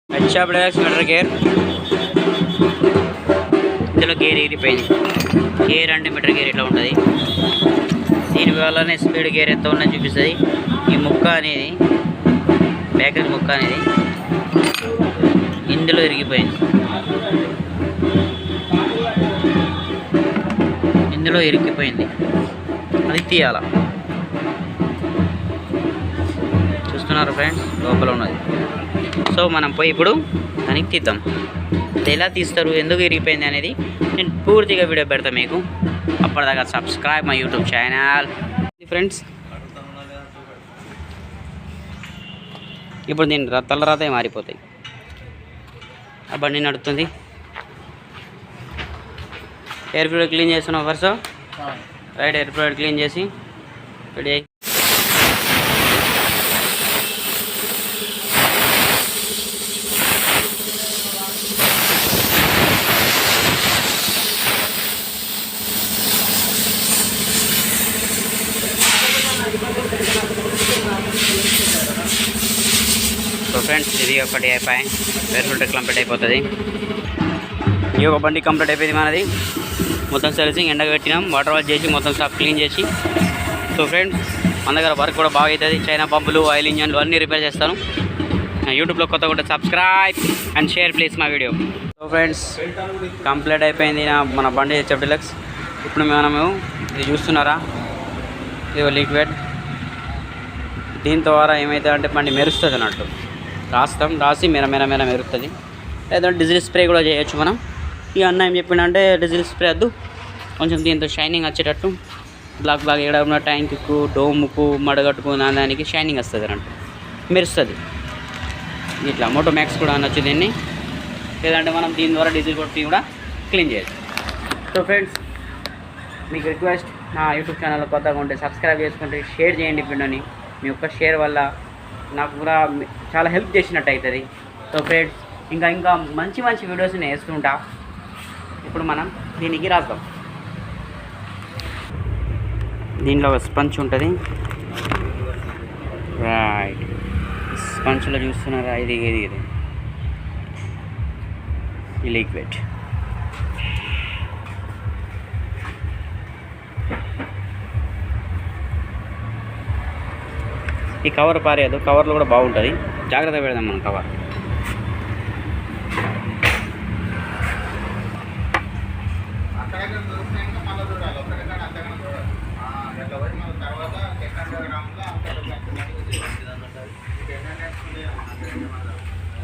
अच्छा products మెటర్ gear ఇందులో gear ఇరిపోయింది. Gear అంటే మెటర్ గేర్ ఇట్లా ఉంటుంది. దీనివల్లనే స్పీడ్ గేర్ ఎంత ఉన్నది చూపిస్తుంది. ఈ ముక్క అనేది బ్యాక్ ముక్క అనేది ఇందులో ఇరిగిపోయింది. ఇందులో ఇరిగిపోయింది, అది తీయాల. చూస్తున్నారు ఫ్రెండ్స్, లోపల ఉన్నది. సో మనం పోయి ఇప్పుడు దానికి తీద్దాం. అది ఎలా తీస్తారు, ఎందుకు ఇరిగిపోయింది అనేది నేను పూర్తిగా వీడియో పెడతాను మీకు. అప్పటిదాకా subscribe my YouTube channel. Friends ఇప్పుడు దీని తలరాతే మారిపోతాయి. ఆ బండి నడుస్తుంది. ఎయిర్ ఫ్లూయిడ్ క్లీన్ చేస్తున్నాం first. Right, air fluid clean చేసి రెడీ అయ్యి సో ఫ్రెండ్స్ ఇది ఒకటి అయిపోయి ఎయిర్ ఫిల్టర్ కంప్లీట్ అయిపోతుంది. ఈ ఒక బండి కంప్లీట్ అయిపోయింది మనది. మొత్తం సర్వీసింగ్ ఎండగట్టినాం, వాటర్ వాష్ చేసి మొత్తం స్టాప్ క్లీన్ చేసి. సో ఫ్రెండ్స్ మన దగ్గర వర్క్ కూడా బాగా అవుతుంది. చైనా పంపులు, ఆయిల్ ఇంజన్లు అన్నీ రిపేర్ చేస్తాను. యూట్యూబ్లో కొత్త కూడా సబ్స్క్రైబ్ అండ్ షేర్ ప్లీజ్ మా వీడియో. సో ఫ్రెండ్స్ కంప్లీట్ అయిపోయింది మన బండి హెచ్ఎఫ్ డీలక్స్. ఇప్పుడు మనము ఇది చూస్తున్నారా, ఇది లిక్విడ్. దీని ద్వారా ఏమవుతుంది అంటే బండి మెరుస్తుంది అన్నట్టు. రాసి మెర మెరుస్తుంది. లేదంటే డీజిల్ స్ప్రే కూడా చేయొచ్చు మనం. ఈ అన్న ఏం చెప్పిండంటే డీజిల్ స్ప్రే వద్దు, కొంచెం దీంతో షైనింగ్ వచ్చేటట్టు బ్లాక్ ఇక్కడ ఉన్న ట్యాంకుకు, డోముకు, మడగట్టుకు దానికి షైనింగ్ వస్తుంది అన్నట్టు, మెరుస్తుంది. ఇట్లా మోటో మ్యాక్స్ కూడా అనొచ్చు దీన్ని. లేదంటే మనం దీని ద్వారా డీజిల్ కొట్టి కూడా క్లీన్ చేయొచ్చు. సో ఫ్రెండ్స్ మీకు రిక్వెస్ట్, నా యూట్యూబ్ ఛానల్ కొత్తగా ఉంటే సబ్స్క్రైబ్ చేసుకుంటే షేర్ చేయండి వీడియోని. మీ యొక్క షేర్ వల్ల నాకు కూడా చాలా హెల్ప్ చేసినట్టు అవుతుంది. సో ఫ్రెండ్స్ ఇంకా మంచి వీడియోస్ నేను వేస్తుంటా. ఇప్పుడు మనం దీనికి రాద్దాం. దీనిలో ఒక స్పంచ్ ఉంటుంది. రైట్, స్పంచ్లో చూస్తున్నారా, ఇది ఈ లిక్విడ్. ఈ కవర్ పారేయదు, కవర్లో కూడా బాగుంటుంది. జాగ్రత్త పెడదాం మనం కవర్.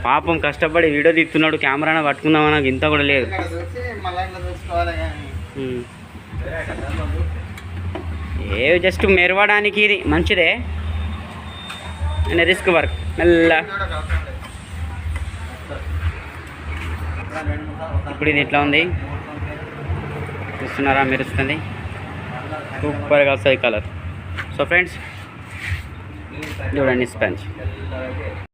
పాపం కష్టపడి వీడియో తీస్తున్నాడు, కెమెరాను పట్టుకుందామా, నాకు ఇంత కూడా లేదు. జస్ట్ మెరవడానికి ఇది మంచిదే, రిస్క్ వర్క్. మెల్ల ఇప్పుడు ఇది ఎట్లా ఉంది చూస్తున్నారా, మెరుస్తుంది, సూపర్గా వస్తుంది కలర్. సో ఫ్రెండ్స్ చూడండి స్పంచ్.